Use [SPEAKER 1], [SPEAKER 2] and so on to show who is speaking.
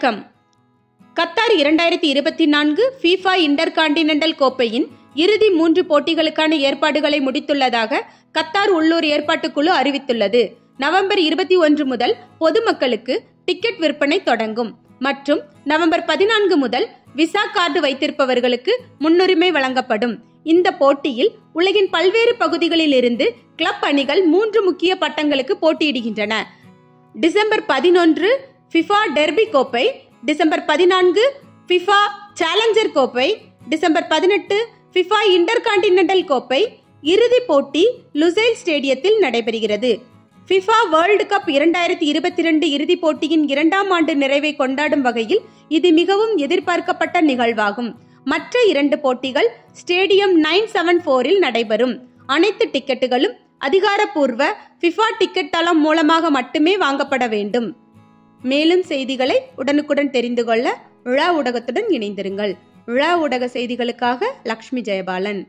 [SPEAKER 1] வணக்கம். Qatar 2024 FIFA intercontinental கோப்பையின் இறுதி 3 போட்டிகளுக்கான ஏற்பாடுகளை முடித்துள்ளதாக கத்தார் உள்ளூர் ஏற்பாட்டுக்குழு அறிவித்துள்ளது. நவம்பர் 21 முதல் பொதுமக்களுக்கு டிக்கெட் விற்பனை தொடங்கும் மற்றும் நவம்பர் 14 முதல் விசா கார்டு வைத்திருப்பவர்களுக்கு முன்னுரிமை வழங்கப்படும். இந்த போட்டியில் உலகின் பல்வேறு பகுதிகளில் இருந்து கிளப் அணிகள் 3 முக்கிய பட்டங்களுக்கு போட்டியிடுகின்றன. டிசம்பர் 11 FIFA டெர்பி கோப்பை, டிசம்பர் 14 FIFA சேலஞ்சர் கோப்பை, டிசம்பர் 18 FIFA இன்டர்கான்டினென்டல் கோப்பை. இறுதி போட்டி லுசைல் ஸ்டேடியத்தில் நடைபெறுகிறது. FIFA வேர்ல்டு கப் 2022 இறுதி போட்டியின் 2ஆம் ஆண்டு நிறைவை கொண்டாடும் வகையில் இது மிகவும் எதிர்பார்க்கப்பட்ட நிகழ்வாகும். மற்ற 2 போட்டிகள் ஸ்டேடியம் 974 நடைபெறும். அனைத்து டிக்கெட்டுகளும் அதிகாரப்பூர்வ FIFA டிக்கெட் தளம் மூலமாக மட்டுமே வாங்கப்பட வேண்டும். மேலும் செய்திகளை உடனுக்குடன் தெரிந்து கொள்ள விழா ஊடகத்துடன் இணைந்திருங்கள். விழா ஊடக செய்திகளுக்காக லக்ஷ்மி ஜெயபாலன்.